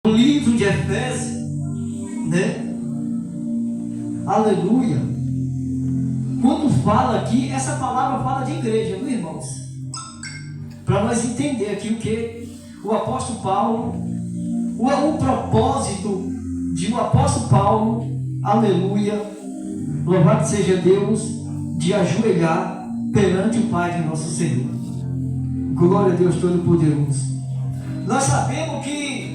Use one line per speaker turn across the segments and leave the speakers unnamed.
No livro de Efésios, né? Aleluia. Quando fala aqui, essa palavra fala de igreja, viu, irmãos? Para nós entender aqui o que o apóstolo Paulo, o propósito de o apóstolo Paulo, aleluia, louvado seja Deus, de ajoelhar perante o Pai de nosso Senhor. Glória a Deus Todo-Poderoso. Nós sabemos que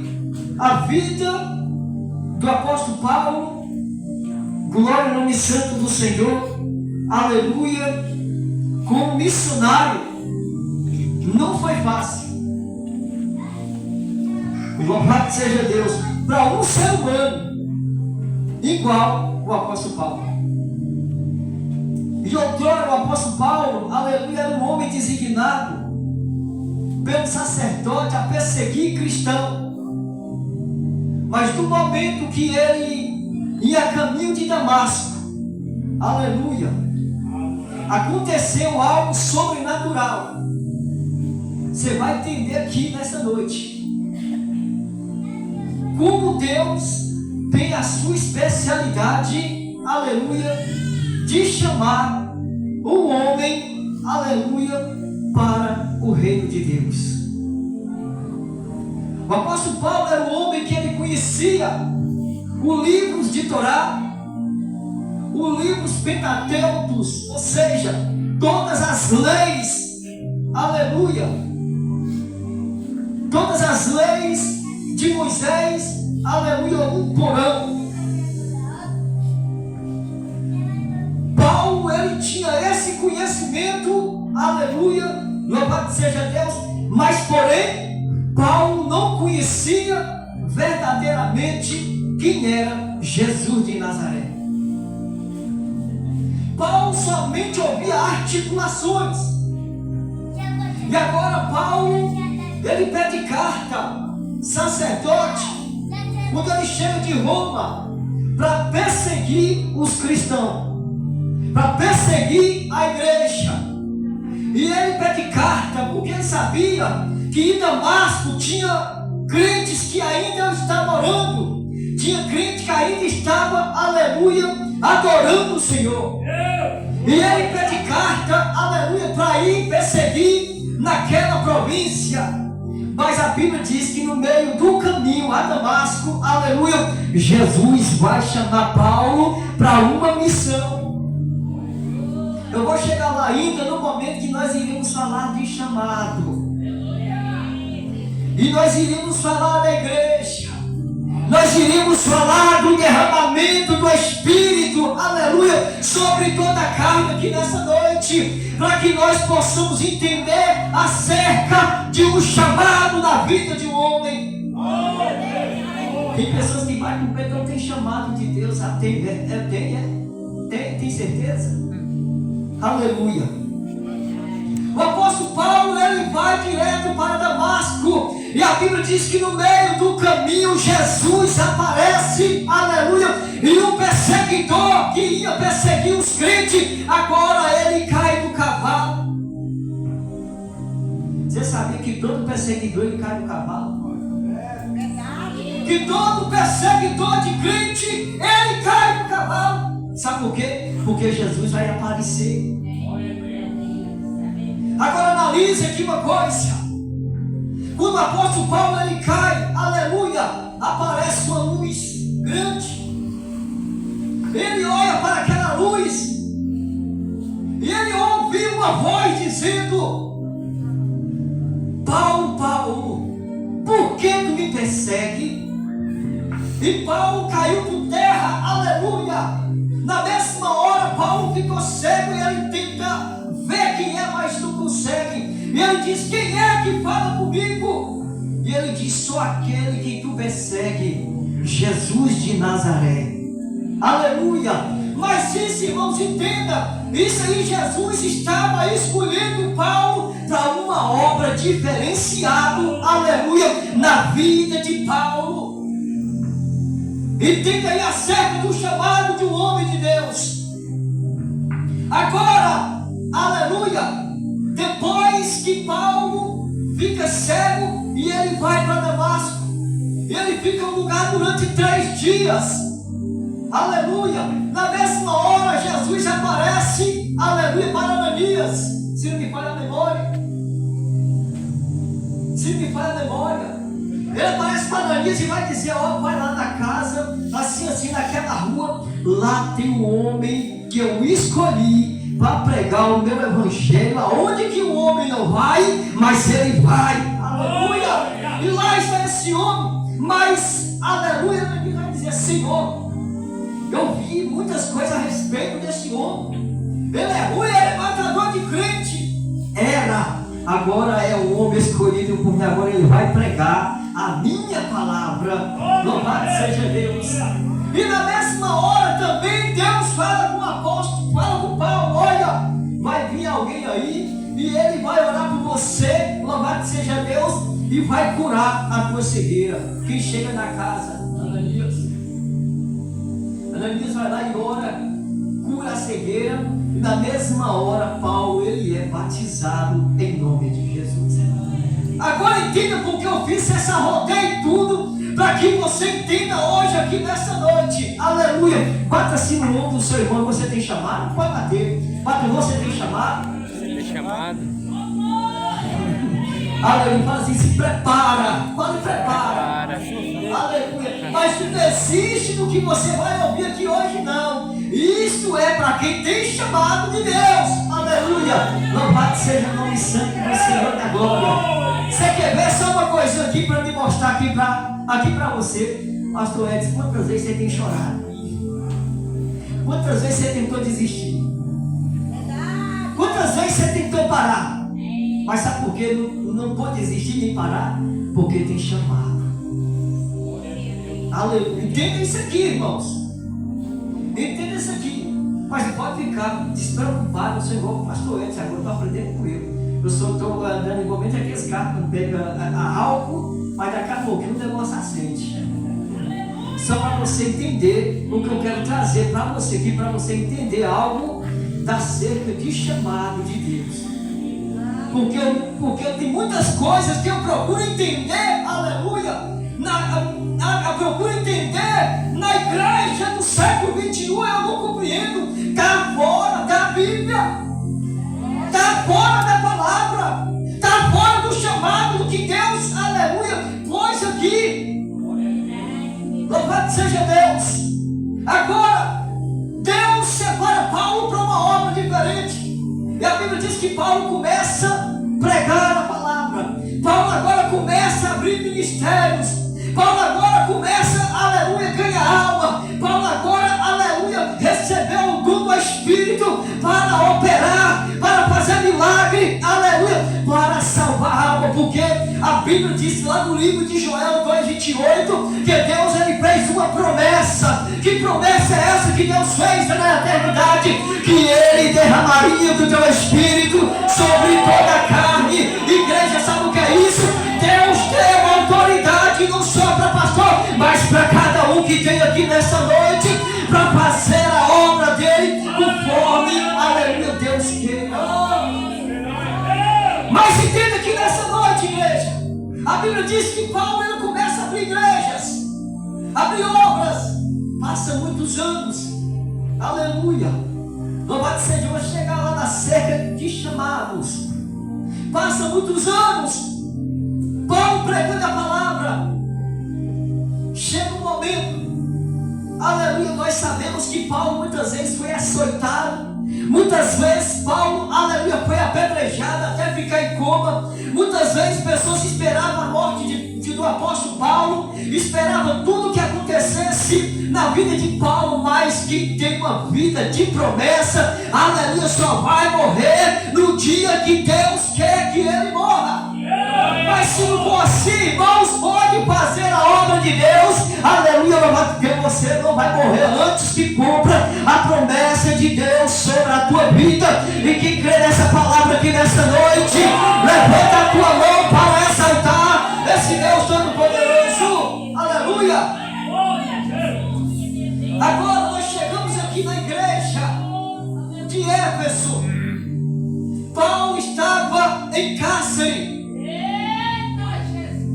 a vida do apóstolo Paulo, glória ao nome santo do Senhor, aleluia, como missionário, não foi fácil. Louvado seja Deus, para um ser humano igual o apóstolo Paulo. E outrora o apóstolo Paulo, aleluia, era um homem designado pelo sacerdote a perseguir cristão. Mas no momento que ele ia a caminho de Damasco, aleluia, aconteceu algo sobrenatural. Você vai entender aqui nessa noite como Deus tem a sua especialidade, aleluia, de chamar o homem, aleluia, para o reino de Deus. O apóstolo Paulo era um homem que ele conhecia os livros de Torá, os livros pentateucos, ou seja, todas as leis, aleluia, todas as leis de Moisés, aleluia, um porão. Paulo, ele tinha esse conhecimento, aleluia, louvado seja Deus, mas porém, Paulo não conhecia verdadeiramente quem era Jesus de Nazaré. Paulo somente ouvia articulações. E agora Paulo, ele pede carta, sacerdote, quando ele chega de Roma, para perseguir os cristãos, para perseguir a igreja. E ele pede carta, porque ele sabia que em Damasco tinha crentes que ainda estavam orando, tinha crente que ainda estava, aleluia, adorando o Senhor. E ele pede carta, aleluia, para ir perseguir naquela província. Mas a Bíblia diz que no meio do caminho a Damasco, aleluia, Jesus vai chamar Paulo para uma missão. Eu vou chegar lá ainda no momento que nós iremos falar de chamado. E nós iremos falar da igreja. Nós iremos falar do derramamento do Espírito, aleluia, sobre toda a carne aqui nessa noite, para que nós possamos entender acerca de um chamado na vida de um homem. Tem pessoas que vai com medo, não tem chamado de Deus. Tem certeza? Aleluia. O apóstolo Paulo, ele vai direto para Damasco. E a Bíblia diz que no meio do caminho Jesus aparece, aleluia, e um perseguidor que ia perseguir os crentes, agora ele cai do cavalo. Você sabia que todo perseguidor ele cai do cavalo? Que todo perseguidor de crente ele cai do cavalo. Sabe por quê? Porque Jesus vai aparecer. Agora analise aqui uma coisa. Quando o apóstolo Paulo ele cai, aleluia, aparece uma luz grande. Ele olha para aquela luz e ele ouve uma voz dizendo: Paulo, Paulo, por que tu me persegue? E Paulo caiu por terra, aleluia. Na mesma hora Paulo ficou cego e ele tenta ver quem é, mas não consegue. E ele diz: quem é que fala comigo? E ele diz: sou aquele que tu persegue, Jesus de Nazaré. Aleluia. Mas isso, irmãos, entenda, isso aí, Jesus estava escolhendo Paulo para uma obra diferenciada, aleluia, na vida de Paulo. Entenda aí acerca do chamado de um homem de Deus. Agora, aleluia, depois que Paulo fica cego e ele vai para Damasco, ele fica no lugar durante 3 dias. Aleluia. Na mesma hora, Jesus aparece, aleluia, para Ananias. Se não me falha a memória. Se me falha a memória. Ele aparece para Ananias e vai dizer: ó, vai lá na casa, assim, naquela rua. Lá tem um homem que eu escolhi para pregar o meu evangelho. Aonde que o homem não vai, mas ele vai. Aleluia. E lá está esse homem. Mas, aleluia, Ananias vai dizer: Senhor, eu vi muitas coisas a respeito desse homem. Ele é ruim, ele é matador de crente. Agora é o homem escolhido por mim. Agora ele vai pregar a minha palavra. Louvado seja Deus. E na mesma hora também Deus fala com o apóstolo, fala com Paulo: olha, vai vir alguém aí e ele vai orar por você. Louvado seja Deus. E vai curar a tua cegueira. Quem chega na casa? Ananias vai lá e ora, cura a cegueira. E na mesma hora Paulo, ele é batizado em nome de Jesus. Agora entenda porque eu fiz essa rodeio e tudo, para que você entenda hoje aqui nessa noite. Aleluia. Bata assim no ombro do seu irmão. Você tem chamado? Pode bater. Bata, você tem chamado?
Tem chamado.
Aleluia. Fala assim: se prepara. Fala, prepara. Aleluia. Mas não desiste do que você vai ouvir aqui hoje, não. Isto é para quem tem chamado de Deus. Aleluia. Louvado seja o nome santo do Senhor da glória. Você quer ver só uma coisa aqui para me mostrar aqui para você? Pastor Edson, quantas vezes você tem chorado? Quantas vezes você tentou desistir? Quantas vezes você tentou parar? Mas sabe por que não pode desistir nem parar? Porque tem chamado. Aleluia. Entenda isso aqui, irmãos. Entenda isso aqui. Mas não pode ficar despreocupado. Eu sou igual o pastor Edson, agora eu estou aprendendo com ele. Eu estou andando igualmente aqueles carros que pegam álcool, mas daqui a pouquinho o negócio acende. Só para você entender o que eu quero trazer para você aqui, para você entender algo acerca de chamado de Deus. Porque tem muitas coisas que eu procuro entender, aleluia, eu procuro entender na igreja do século 21, eu não compreendo. Está fora da Bíblia, está fora da palavra, está fora do chamado que Deus, aleluia, pôs aqui. Louvado seja Deus. Agora, Deus separa Paulo para uma obra diferente. E a Bíblia diz que Paulo começa a pregar a palavra. Paulo agora começa a abrir ministérios. Paulo agora começa, aleluia, ganhar alma. Paulo agora, aleluia, recebeu o dom do Espírito para operar, para fazer milagre, aleluia, para salvar a alma. Porque a Bíblia diz lá no livro de Joel 2:28 que Deus, ele fez uma promessa. Que promessa é essa que Deus fez na eternidade? Que ele derramaria do teu Espírito sobre toda a carne. Igreja, sabe o que é isso? Deus deu autoridade não só para pastor, mas para cada um que tem aqui nessa noite, para fazer a obra dele conforme, aleluia, Deus queira. Mas entenda que nessa noite, igreja, a Bíblia diz que Paulo, ele começa a abrir igrejas, abrir obras. Passa muitos anos, aleluia. Louvado seja, vai chegar lá na cerca de chamados. Passa muitos anos, Paulo pregando a palavra. Chega um momento, aleluia, nós sabemos que Paulo muitas vezes foi açoitado. Muitas vezes Paulo, aleluia, foi apedrejado até ficar em coma. Muitas vezes pessoas esperavam a morte do apóstolo Paulo, esperavam tudo que acontecesse na vida de Paulo, mas que tem uma vida de promessa, aleluia, só vai morrer no dia que Deus quer que ele morra. Mas se não for assim, irmãos, pode fazer a obra de Deus, aleluia, porque você não vai morrer antes que cumpra a promessa de Deus sobre a tua vida. E que crê nessa palavra aqui nessa noite, levanta a tua mão para exaltar esse Deus Todo-Poderoso, aleluia. Agora nós chegamos aqui na igreja de Éfeso. Paulo estava em cárcere.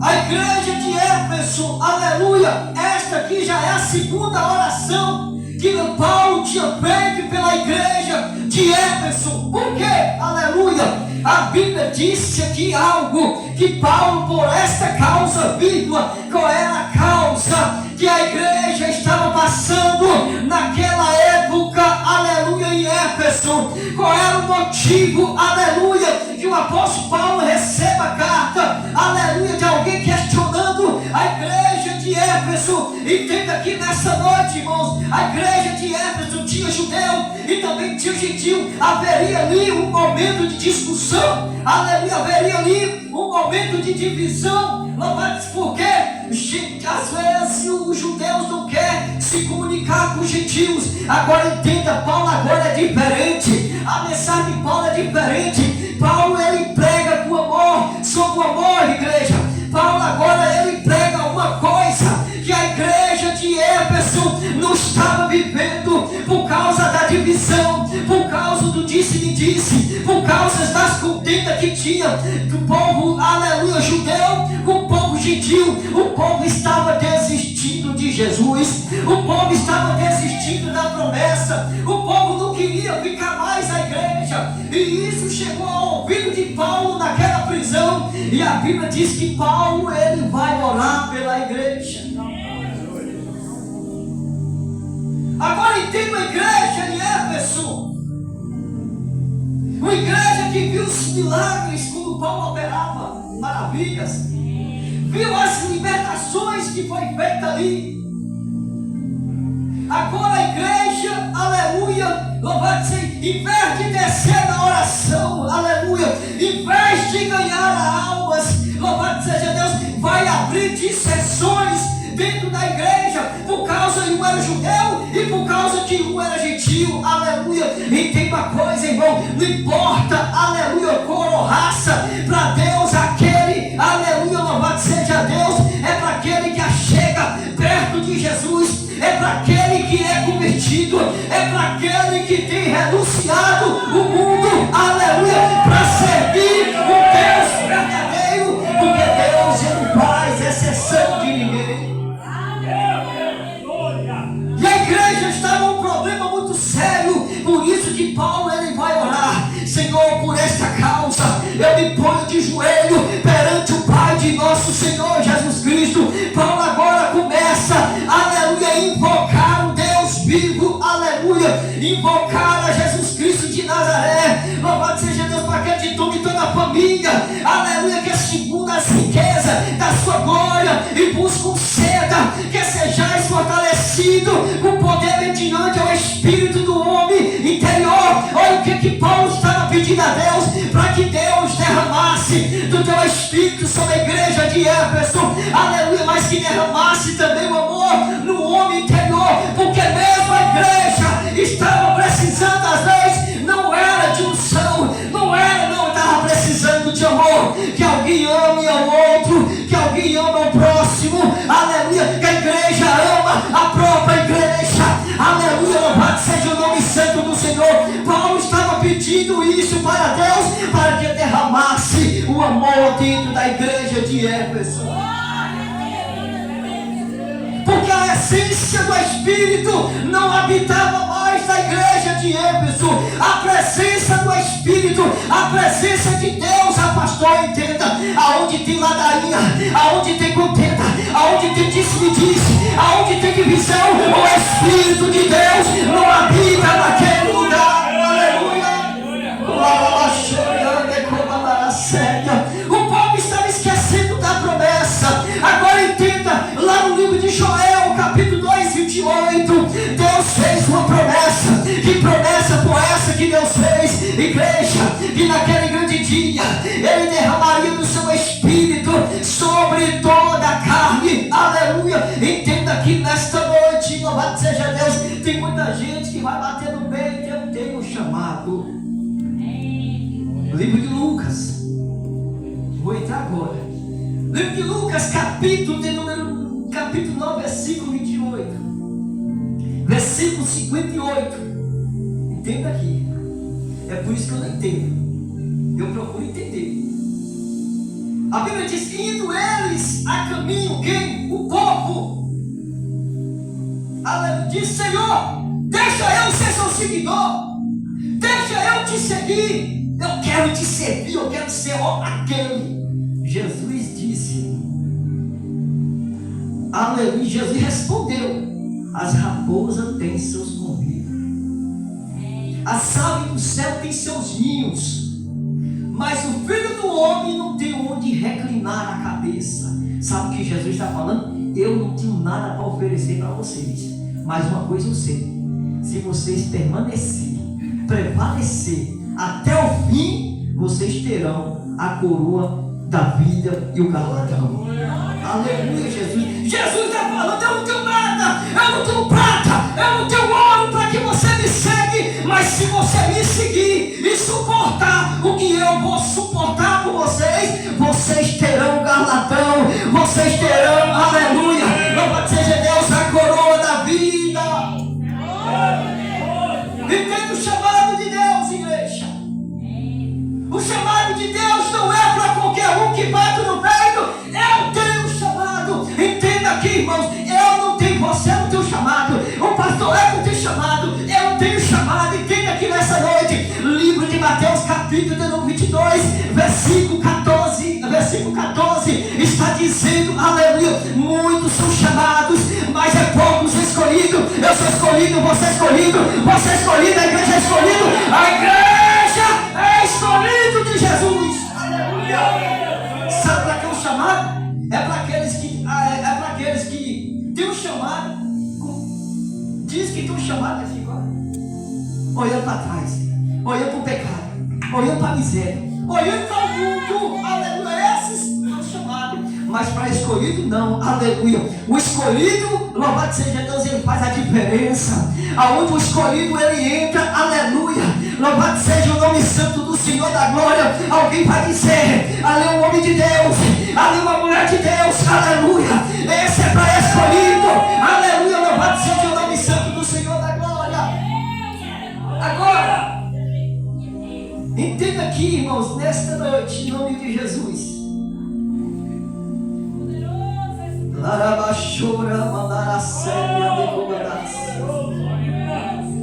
A igreja de Éfeso, aleluia, aleluia, esta aqui já é a segunda oração que Paulo tinha feito pela igreja de Éfeso. Por quê? Aleluia. A Bíblia disse aqui algo, que Paulo, por esta causa, vírgula, qual era a causa que a igreja estava passando naquela época, aleluia, em Éfeso? Qual era o motivo, aleluia, que o apóstolo Paulo receba a carta, aleluia, de alguém questionando a igreja de Éfeso? Entenda aqui nessa noite, irmãos, a igreja de Éfeso tinha judeu e também tinha gentil. Haveria ali um momento de discussão, aleluia, haveria ali um momento de divisão. Louvado por quê? Às vezes os judeus não querem se comunicar com os gentios. Agora entenda, Paulo agora é diferente. A mensagem de Paulo é diferente. Paulo, ele prega com amor, sobre o amor, igreja. Paulo agora, ele prega uma coisa que a igreja de Éfeso não estava vivendo, por causa da divisão, por causa do disse-me-disse, por causa das contendas que tinha do povo, aleluia, judeu com o povo gentil. O povo estava desistindo de Jesus, o povo estava desistindo da promessa, o povo não queria ficar mais na igreja, e isso chegou ao ouvido de Paulo naquela prisão. E a Bíblia diz que Paulo, ele vai orar pela igreja. Agora entenda a igreja de Éfeso, uma igreja que viu os milagres quando Paulo operava, maravilhas, viu as libertações que foi feita ali. Agora a igreja, aleluia, louvado seja, em vez de descer na oração, aleluia, em vez de ganhar almas, louvado seja Deus, vai abrir dissensões dentro da igreja, por causa de um era judeu e por causa de um era gentil, aleluia. E tem uma coisa, irmão, não importa, aleluia, cor ou raça, para Deus aquele, aleluia, louvado seja Deus, é para aquele que chega perto de Jesus, é para aquele que é convertido, é para aquele que tem renunciado o mundo, aleluia, para servir o Deus verdadeiro, porque Deus, ele não faz exceção de ninguém. E a igreja estava um problema muito sério, por isso que Paulo, ele vai orar: Senhor, por esta causa eu me ponho de joelho perante o Pai de nosso Senhor Jesus Cristo. Paulo agora começa, aleluia, a invocar o Deus vivo, aleluia, invocar a Jesus Cristo de Nazaré. Louvado seja Deus, para que ele tome toda a família, aleluia, que segundo as riquezas da sua glória e vos conceda que sejais fortalecido com poder mediante ao Espírito do homem interior. Olha o que Paulo estava pedindo a Deus, para que Deus derramasse do teu Espírito sobre a igreja de Éfeso, aleluia, mas que derramasse também o amor no homem interior, porque mesmo a igreja estava precisando, às vezes, não era de unção, não estava precisando de amor, que alguém ame ao outro, que alguém ama ao próximo, aleluia, que a igreja ama a própria igreja, aleluia, louvado seja o nome santo do Senhor. Paulo estava pedindo isso para Deus, para que derramasse o amor dentro da igreja de Éfeso, porque a essência do Espírito não habitava mais na igreja de Éfeso. A presença do Espírito, a presença de Deus, a pastor, entenda, aonde tem ladainha, aonde tem contenda, aonde tem disse-me-disse, aonde tem divisão, o Espírito de Deus não habita naquele lugar, aleluia. O povo estava esquecendo da promessa. Agora entenda, lá no livro de Joel, capítulo 2, 28, Deus fez uma promessa. Que promessa foi essa que Deus fez, igreja? Que naquele grande dia Ele derramaria do seu Espírito sobre toda a carne, aleluia. Entenda que nesta noite, louvado seja Deus, tem muita gente que vai bater no peito: eu tenho um chamado. Livro de Lucas, vou entrar agora. Livro de Lucas, capítulo 9, versículo 28, versículo 58. Entenda aqui. É por isso que eu não entendo. Eu procuro entender. A Bíblia diz: indo eles a caminho, quem? O povo. Aleluia. Diz: Senhor, deixa eu ser seu seguidor, deixa eu te seguir, eu quero te servir, eu quero ser aquele. Jesus disse, aleluia, Jesus respondeu: as raposas têm seus convívios, as aves do céu têm seus ninhos, mas o Filho do Homem não tem onde reclinar a cabeça. Sabe o que Jesus está falando? Eu não tenho nada para oferecer para vocês, mas uma coisa eu sei: se vocês permanecerem, prevalecer até o fim, vocês terão a coroa da vida e o galardão. Aleluia, Jesus. Jesus está falando: eu não tenho nada, eu não tenho prata, eu não tenho ouro para que você me segue, mas se você me seguir e suportar o que eu vou suportar por vocês, vocês terão galardão, vocês terão, aleluia, louvado seja Deus, a coroa da vida. Entenda o chamado de Deus, igreja. O chamado de Deus não é para qualquer um que bate no peito. Eu tenho um chamado. Entenda aqui, irmãos, eu não tenho, você não tem um chamado, o pastor não tem chamado, eu tenho chamado. Entenda aqui nessa noite, livro de Mateus, capítulo de número 22, versículo 14, está dizendo, aleluia, muitos são chamados, mas é poucos escolhidos. Eu sou escolhido, você é escolhido, a igreja é escolhida, a igreja é escolhido de Jesus. Aleluia. Sabe para que é um chamado? É para aqueles que têm um chamado, diz que tem um chamado, assim, olhando para trás, olhando para o pecado, olhando para a miséria, olhando para o mundo. Aleluia. Esses são chamados, mas para escolhido não. Aleluia. O escolhido, louvado seja Deus, ele faz a diferença. Aonde o escolhido ele entra, aleluia, louvado seja o nome santo do Senhor da glória. Alguém vai dizer: ali é um homem de Deus, ali é uma mulher de Deus, aleluia, esse é para escolhido, aleluia, louvado seja o nome santo do Senhor da glória. Agora, entenda aqui, irmãos, nesta noite, em nome de Jesus.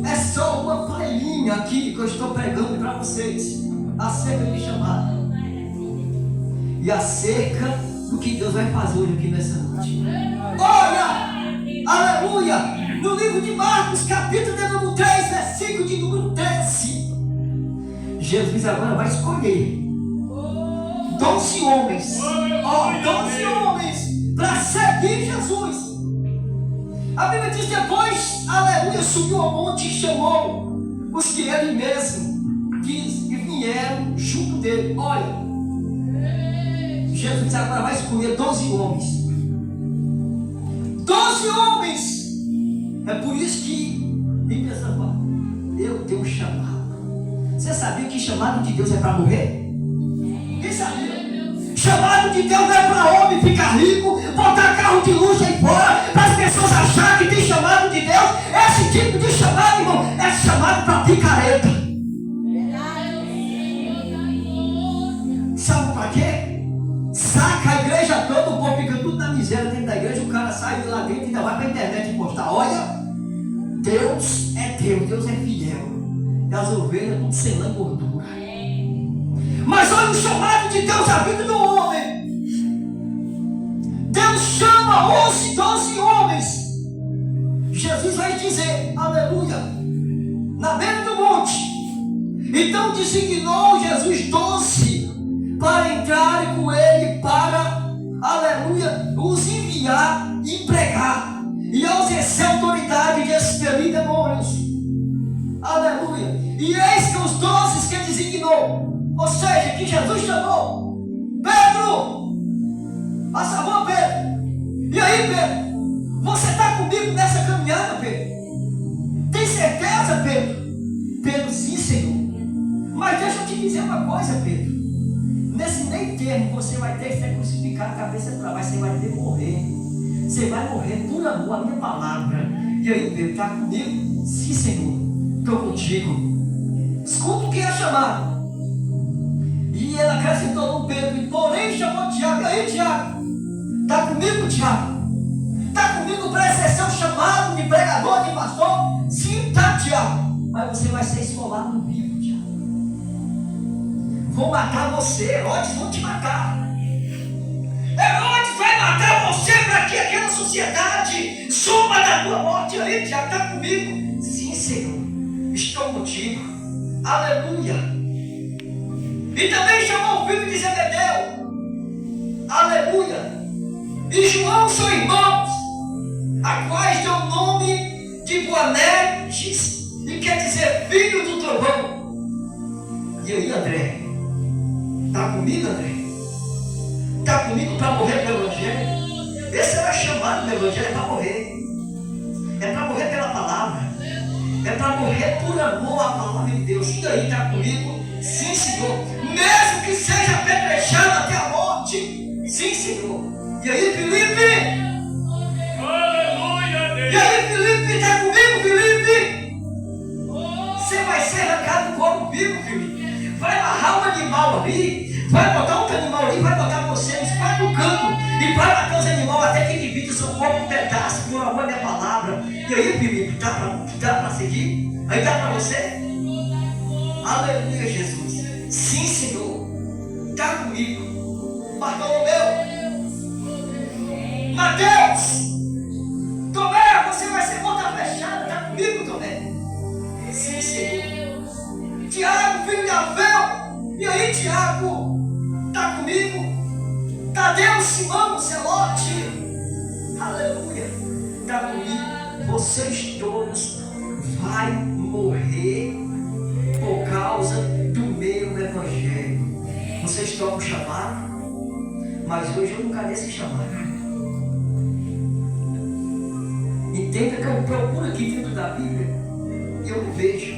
É só uma palhinha aqui que eu estou pregando para vocês acerca de chamado e acerca do que Deus vai fazer hoje aqui nessa noite. Olha, aleluia, no livro de Marcos, capítulo de número 3, versículo de número 13, Jesus agora vai escolher 12 homens, 12 homens para seguir Jesus. A Bíblia diz: depois, aleluia, subiu ao monte e chamou os que ele mesmo diz e vieram junto dele. Olha, Jesus agora vai escolher 12 homens. 12 homens. É por isso que Bíblia fala: eu tenho um chamado. Você sabia que chamado de Deus é para morrer? Quem sabia? Chamado de Deus não é para homem ficar rico, botar carro de luxo aí fora, para as pessoas acharem que tem chamado de Deus. Esse tipo de chamado, irmão, é chamado para picareta. Sabe para quê? Saca a igreja toda, o povo fica tudo na miséria dentro da igreja, o cara sai de lá dentro e ainda vai para a internet e postar: olha, Deus é Deus, Deus é fiel, e as ovelhas tudo sem lã e gordura. Mas olha o chamado de Deus à vida do homem. Deus chama 11, 12 homens. Jesus vai dizer, aleluia, na beira do monte. Então designou Jesus 12 para entrarem com ele, para, aleluia, os enviar e pregar e exercer a autoridade de expelir demônios. Aleluia. E eis que os 12 que designou, ou seja, que Jesus chamou: Pedro, passa a mão, Pedro. E aí, Pedro, você está comigo nessa caminhada, Pedro? Tem certeza, Pedro? Pedro: sim, Senhor. Mas deixa eu te dizer uma coisa, Pedro. Nesse meio termo você vai ter que ser crucificado, cabeça para baixo, você vai ter que morrer. Você vai morrer por amor à minha palavra. E aí, Pedro, está comigo? Sim, Senhor, estou contigo. Escuta o que é chamado. E E ela acrescentou no Pedro, e porém chamou Tiago. E aí, Tiago? Está comigo, Tiago? Está comigo para exercer o chamado de pregador, de pastor? Sim, tá, Tiago. Mas você vai ser esfolado vivo, Tiago. Vou matar você, Herodes, vou te matar. Herodes vai matar você para que aquela sociedade suma da tua morte. E aí, Tiago, está comigo? Sim, Senhor, estou contigo. Aleluia. E também chamou o filho de Zebedeu. Aleluia. E João são irmãos, a quais deu o nome de Boanerges, e quer dizer filho do trovão. E aí, André? Está comigo, André? Está comigo para morrer pelo Evangelho? Esse era chamado do Evangelho, é para morrer. É para morrer pela palavra. É para morrer por amor à palavra de Deus. E aí, está comigo? Sim, Senhor. Mesmo que seja apedrejado até a morte. Sim, Senhor. E aí, Felipe? Aleluia, Deus. E aí, Felipe? Está comigo, Felipe? Você vai ser arrancado do corpo vivo, Felipe. Vai amarrar um animal ali. Vai botar outro animal ali. Vai botar você nos quatro cantos. E vai matar os animais até que divide o seu corpo em pedaços por amor à minha palavra. E aí, Felipe? Dá para seguir? Aí dá para você? Aleluia, Jesus. Sim, Senhor. Está comigo. Bartolomeu. Mateus. Tomé, você vai ser porta fechada. Está comigo, Tomé? Sim, Senhor. Tiago, filho de Alfeu. E aí, Tiago? Está comigo? Tadeu, Simão, Zelote. Aleluia. Está comigo? Vocês todos vai morrer por causa do meu evangelho. Vocês tocam chamado, mas hoje eu não quero esse chamado. Entenda que eu procuro aqui dentro da Bíblia e eu não vejo.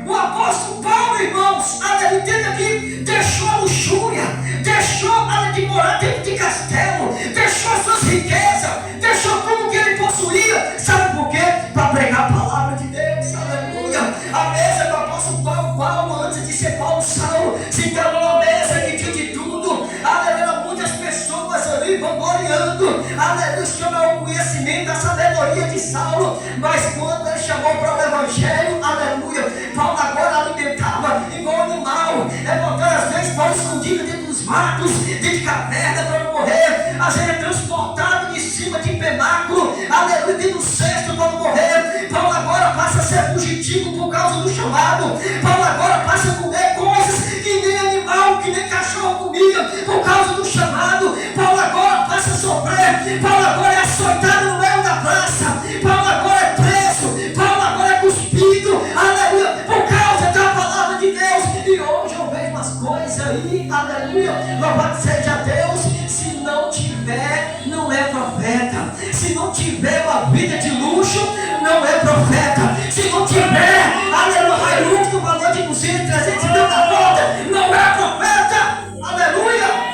O apóstolo Paulo, irmãos, entenda aqui, deixou a luxúria, deixou a de morar dentro de castelo, deixou suas riquezas, deixou tudo que ele possuía. Sabe por quê? Para pregar a palavra de Deus. Aleluia. A mesa do apóstolo Paulo, antes de ser Paulo Saulo, se deu uma mesa que tinha de tudo. Aleluia. Muitas pessoas ali vangloriando. Aleluia. Sobre o conhecimento, a sabedoria de Saulo. Mas quando ele chamou para o evangelho, aleluia, Paulo agora alimentava igual animal. Às vezes Paulo escondido dentro dos matos, dentro de caverna para não morrer. Às vezes é transportado de cima de penáculo, aleluia, dentro do cesto para não morrer. Paulo agora passa a ser fugitivo por causa do chamado. Paulo agora passa a comer coisas que nem animal, que nem cachorro comia, por causa do chamado. Paulo agora passa a sofrer. Paulo agora é açoitado no meio da praça. Paulo agora é preso. Paulo agora é cuspido, aleluia, por causa da palavra de Deus. E hoje eu vejo umas coisas aí, aleluia, louvado seja Deus. Se não tiver, não é profeta. Se não tiver uma vida de luxo, não é profeta. Se não tiver, aleluia, Hilux com valor de 200, 300 mil na conta, não é profeta. Aleluia.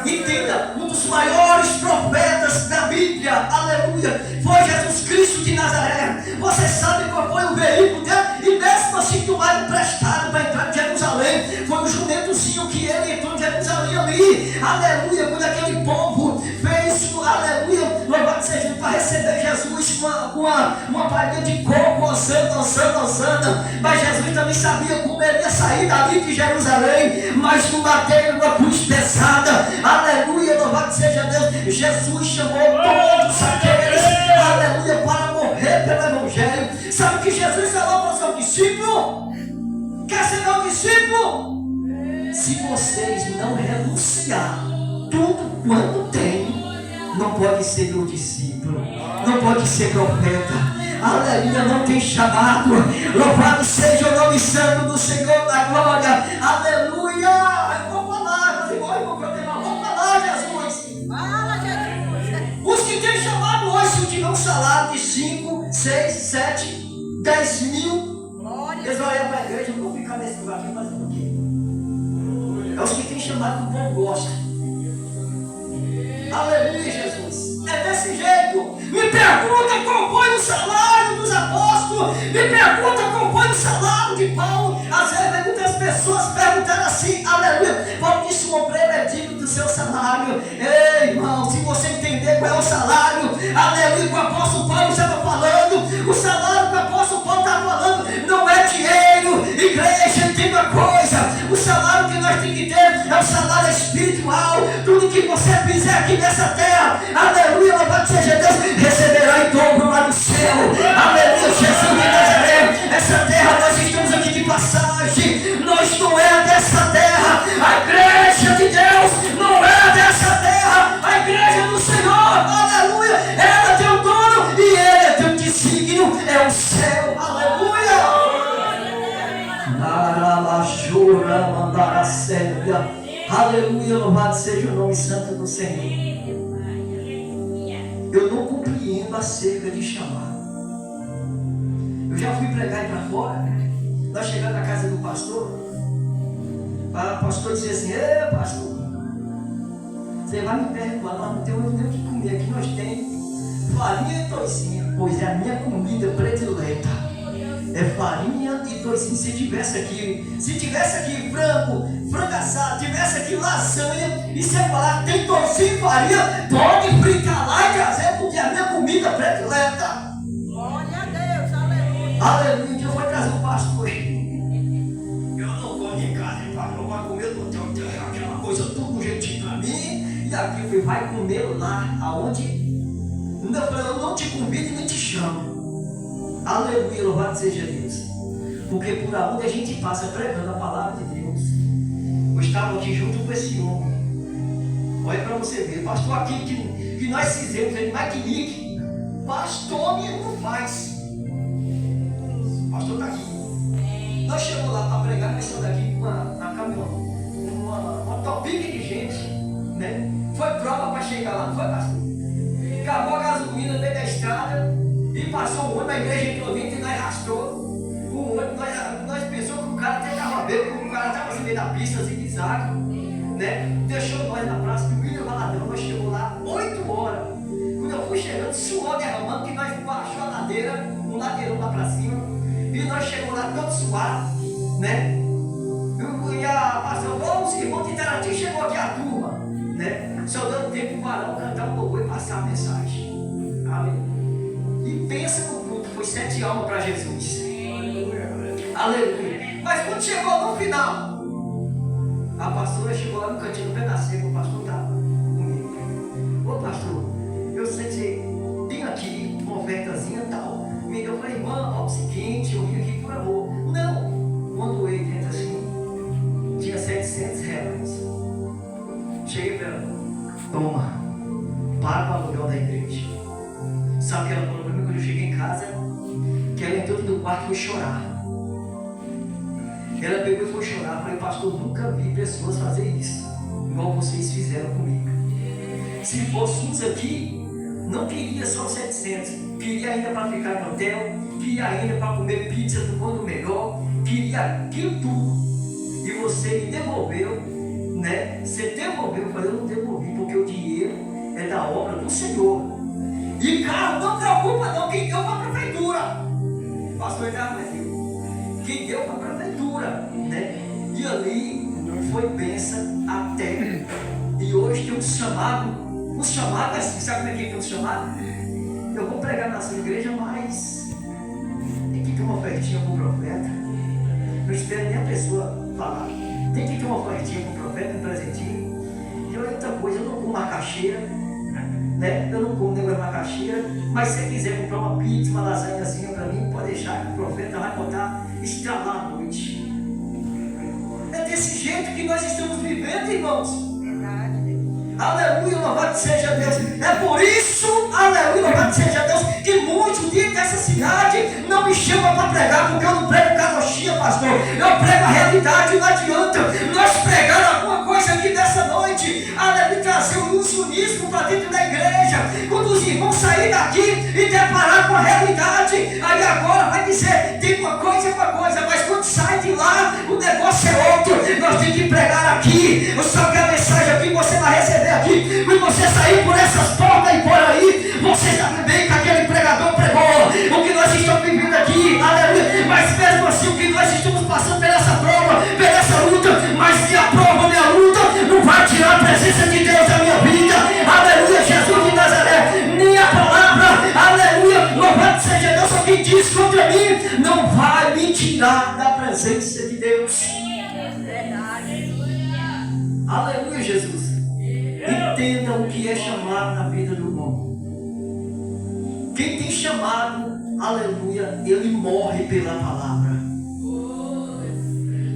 Entenda, um dos maiores profetas da Bíblia, aleluia, foi Jesus Cristo de Nazaré. Você sabe qual foi o veículo dele? E mesmo assim tomaram emprestado para entrar em Jerusalém. Foi um jumentozinho que ele entrou em Jerusalém ali. Aleluia, quando aquele povo fez, aleluia, louvado seja, para receber Jesus com uma palhinha de coco, osana. Mas Jesus também sabia como ele ia sair dali de Jerusalém. Mas no madeiro, uma cruz pesada, aleluia, louvado seja Deus. Jesus chamou todos aqueles, aleluia, para morrer pelo evangelho. Sabe o que Jesus falou para o seu discípulo? Quer ser meu discípulo? Se vocês não renunciar tudo quanto tem, não pode ser meu discípulo, não pode ser profeta. Aleluia, não tem chamado. Louvado seja o nome santo do Senhor da glória. Aleluia. Eu vou falar, eu vou falar, Jesus. Fala, Jesus. Os que têm chamado hoje, se tiver um salário de 5, 6, 7, 10 mil, eles vão olhar para a igreja. Eu não vou ficar nesse lugar aqui fazendo o quê? É os que têm chamado que o povo gosta. Aleluia, Jesus. É desse jeito. Me pergunta qual foi o salário dos apóstolos. Me pergunta qual foi o salário de Paulo. Às vezes muitas pessoas comprou, ele é digno do seu salário. Ei, irmão, se você entender qual é o salário, aleluia, que o apóstolo Paulo estava falando, o salário que o apóstolo Paulo estava falando não é dinheiro. Igreja, entenda uma coisa, o salário que nós temos que ter é o salário espiritual. Tudo que você fizer aqui nessa terra, aleluia, louvado seja Deus, receberá em dobro lá no céu. Aleluia, Jesus de Nazaré. Essa terra nós estamos aqui de passagem, nós não é dessa terra. A igreja de Deus não é dessa terra. A igreja do Senhor, aleluia, ela tem um dono e ele tem um desígnio, é o céu. Aleluia. Aleluia, louvado seja o nome santo do Senhor. Eu não compreendo acerca de chamar. Eu já fui pregar aí para fora. Nós chegamos na casa do pastor. O pastor dizia assim: ei, pastor, você vai me perdoar, nós não temos nem o que comer. Aqui nós temos farinha e toicinha. Pois é a minha comida predileta. É farinha e toicinha. Se tivesse aqui frango assado, tivesse aqui lasanha, e você falar tem toicinha e farinha, pode fritar lá e trazer, porque é a minha comida predileta.
Glória a Deus, aleluia.
Aleluia, Deus vai trazer o pastor. Eu não como em casa, eu vou comer no teu terra, aquela coisa tudo jeitinho pra mim. E aqui eu falei, vai comer lá, aonde? Eu não te convido nem te chamo. Aleluia, louvado seja Deus. Porque por onde a gente passa pregando a palavra de Deus. Eu estava aqui junto com esse homem. Olha para você ver, pastor, aquilo que nós fizemos em Maquinique, pastor nenhum faz. O pastor está aqui. Nós chegamos lá para pregar, nós estamos aqui com uma caminhão, uma topica de gente, né? Foi prova para chegar lá, não foi, pastor? Acabou a gasolina no meio da estrada e passou o ônibus, a igreja entrou dentro e nós arrastou. O ônibus, nós pensamos que o cara até estava bêbado, porque o cara estava no meio da pista, zigue-zague, né? Deixou nós na praça do William Valadão. Nós chegamos lá 8 horas. Quando eu fui chegando, suor derramando, que nós baixamos a ladeira, um ladeirão lá para cima, e nós chegamos lá todo suado, né? E a pastora, vamos, irmão de Itaraty, chegou aqui a turma, né? Só dando tempo para o varão cantar um louvor e passar a mensagem. Aleluia. E pensa no culto, foi 7 almas para Jesus. Aleluia. Mas quando chegou no final, a pastora chegou lá no cantinho do pedacinho, o pastor estava comigo. Ô pastor, eu sei que você tem aqui uma ofertazinha e tal. Eu falei, irmã, ó, o seguinte, eu vim aqui por amor. Não, quando ele entra assim, tinha R$700. Cheguei para ela, toma, paga o aluguel da igreja. Sabe o que ela falou para mim quando eu cheguei em casa? Que ela entrou no quarto e foi chorar. Ela pegou e foi chorar. Falei, pastor, nunca vi pessoas fazer isso, igual vocês fizeram comigo. Se fosse uns aqui, não queria só 700, queria ainda para ficar no hotel, queria ainda para comer pizza do quanto melhor, queria aquilo tudo. E você me devolveu, né? Você devolveu, eu falei, eu não devolvi, porque o dinheiro é da obra do Senhor. E carro, não preocupa não, quem deu para a prefeitura. Pastor Eduardo, quem deu para a prefeitura, né? E ali foi bênção até. E hoje tem um chamado assim, sabe como é que tem um chamado? Eu vou pregar na sua igreja, mas tem que ter uma ofertinha para o profeta. Não espero nem a pessoa falar. Tem que ter uma ofertinha para o profeta, um presentinho. E outra coisa, eu não como macaxeira, né? Eu não como negócio de macaxeira, mas se você quiser comprar uma pizza, uma lasanhazinha para mim, pode deixar que o profeta vai botar estralar à noite. É desse jeito que nós estamos vivendo, irmãos. Aleluia, louvado seja Deus. É por isso, aleluia, louvado seja Deus, que muitos dentro dessa cidade não me chamam para pregar, porque eu não prego carochinha, pastor. Eu prego a realidade, não adianta nós pregar alguma coisa aqui nessa noite, aleluia, trazer o ilusionismo para dentro da igreja. Quando os irmãos saírem daqui e deparar com a realidade, aí agora vai dizer, tem uma coisa, mas quando sai de lá, o negócio é outro. Nós temos que pregar aqui. Eu só quero a mensagem aqui, você vai receber aqui. Quando você sair por essas portas e por aí, você sabe bem que aquele pregador pregou. O que nós estamos vivendo aqui, aleluia. Mas mesmo assim, o que nós estamos passando por essa prova, por essa luta, mas se a prova, minha luta, não vai tirar da presença de Deus. Aleluia, Jesus. Entenda o que é chamado na vida do homem. Quem tem chamado, aleluia, ele morre pela palavra.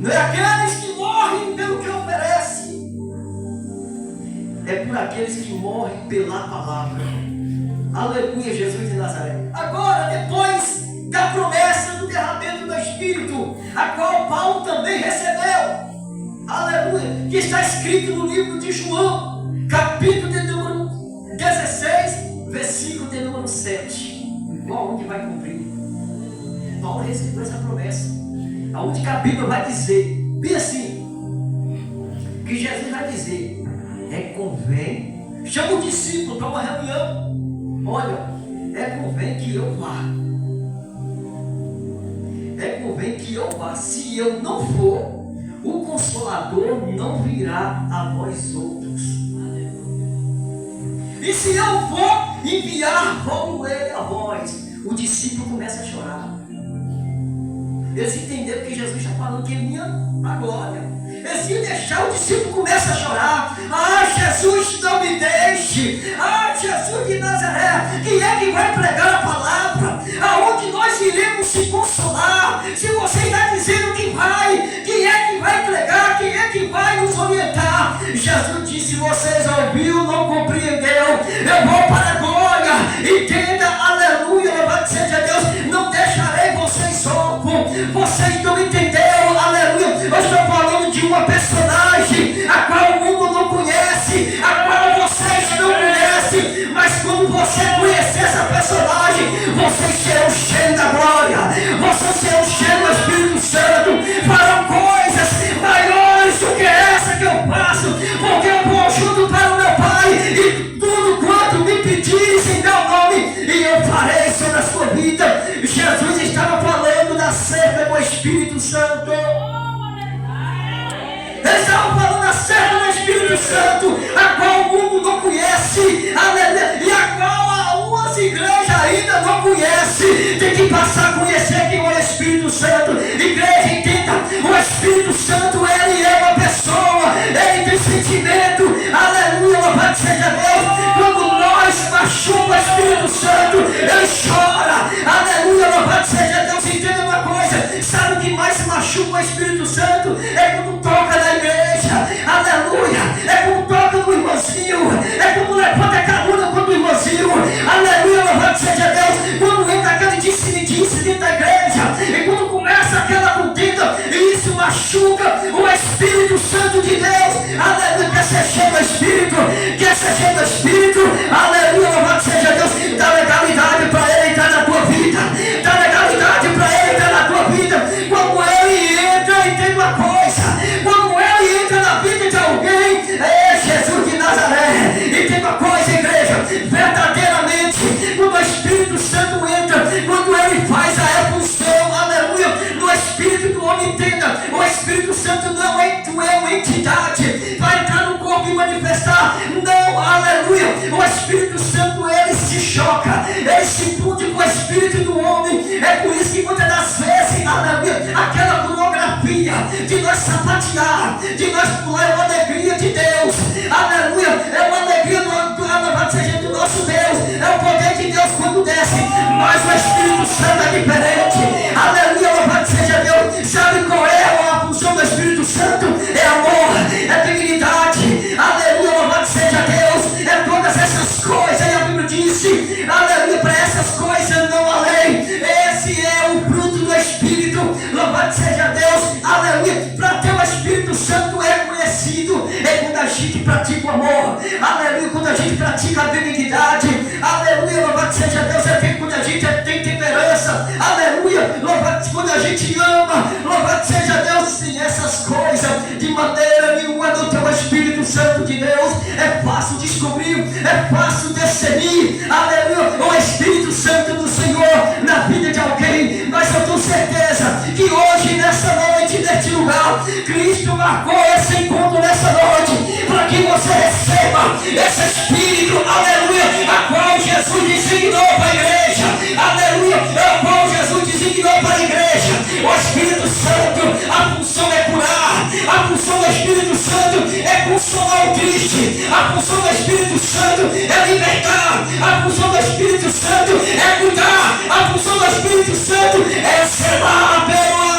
Não é aqueles que morrem pelo que oferece, é por aqueles que morrem pela palavra. Aleluia, Jesus de Nazaré. Agora, depois da promessa do derramamento do Espírito, a qual Paulo também recebeu, aleluia, que está escrito no livro de João, capítulo de número 16, versículo de número 7. Onde vai cumprir? Paulo recebeu essa promessa. Aonde que a Bíblia vai dizer, bem assim, que Jesus vai dizer, convém, chama o discípulo para uma reunião. Olha, convém que eu vá. Convém que eu vá. Se eu não for, o Consolador não virá a vós outros. E se eu for enviar, vou ele a vós. O discípulo começa a chorar. Eles entenderam que Jesus está falando que ele ia para a glória. Eles iam deixar, o discípulo começa a chorar. Ah, Jesus, não me deixe. Ah, Jesus de Nazaré, quem é que vai pregar a palavra? Aonde nós iremos se consolar? Se você está dizendo que vai, quem é que vai pregar? Quem é que vai nos orientar? Jesus disse, vocês ouviram, não compreendeu. Eu vou para a glória. Entenda, aleluia, louvado seja Deus. Não deixarei vocês órfãos. Vocês não entenderam, aleluia. Eu estou falando de uma personagem a qual o mundo não conhece, a qual vocês não conhecem, mas quando você conhecer essa personagem, vocês serão cheios da glória, vocês serão cheios do Espírito Santo, farão coisas maiores do que essa que eu faço, porque eu vou junto para o meu Pai, e tudo quanto me pedires em meu nome, e eu farei sobre a sua vida. Jesus estava falando da cerca do Espírito Santo. Eles estavam falando acerca do Espírito Santo, a qual o mundo não conhece, aleluia, e a qual algumas igrejas ainda não conhecem. Tem que passar a conhecer quem é o Espírito Santo. Igreja, entenda, o Espírito Santo, ele é uma pessoa, ele tem sentimento, aleluia, louvado seja Deus. Quando nós machucamos o Espírito Santo, ele chora, aleluia, louvado seja Deus. Entenda uma coisa, sabe o que mais se machuca o Espírito Santo? É quando toca na igreja, aleluia, é quando toca no irmãozinho, é quando levanta a coluna contra o irmãozinho, aleluia, louvado seja Deus. Quando entra aquele disse dentro da igreja, e quando começa aquela contenda, isso machuca o Espírito Santo de Deus, aleluia. Quer ser cheio do Espírito, quer ser cheio do Espírito, aleluia, louvado seja Deus. Dá legalidade para ele entrar na tua vida, dá legalidade para ele entrar na tua vida. Quando ele entra, entende uma coisa, quando ele entra na vida de alguém, Jesus de Nazaré, entende uma coisa, igreja, verdadeiramente, quando o Espírito Santo entra, quando ele faz a efusão, aleluia, no Espírito do homem, entenda, o Espírito Santo não é uma entidade, vai entrar no corpo e manifestar, não, aleluia, o Espírito Santo, ele se choca, ele se funde com o Espírito do homem. É por isso que muitas das vezes, aleluia, aquela pornografia de nós sapatear, de nós pular, é uma alegria de Deus, aleluia, é uma alegria do nosso Deus, é o poder de Deus quando desce, mas o Espírito Santo é diferente, aleluia, louvado seja Deus. Sabe qual é a função do Espírito Santo? É amor, é dignidade, aleluia, louvado seja Deus, é todas essas coisas, e a Bíblia disse, aleluia, para essas coisas não há lei, esse é o fruto do Espírito, louvado seja Deus, aleluia. Para ter o Espírito Santo é conhecido, é quando a gente pratica o amor, aleluia, quando a gente pratica a benignidade, aleluia, louvado seja Deus, é quando a gente tem temperança, aleluia, louvado, quando a gente ama, louvado seja Deus. Sim, essas coisas de maneira nenhuma não tem o Espírito Santo de Deus, é fácil descobrir, é fácil discernir, aleluia, o Espírito Santo do Senhor na vida de alguém. Mas eu tenho certeza que hoje, nessa noite, neste lugar, Cristo marcou esse encontro nessa noite, para que você receba esse Espírito, aleluia, a qual Jesus designou para a igreja, aleluia, a qual Jesus designou para a igreja. O Espírito do Espírito Santo é consolar o triste. A função do Espírito Santo é libertar. A função do Espírito Santo é cuidar. A função do Espírito Santo é selar a pérola.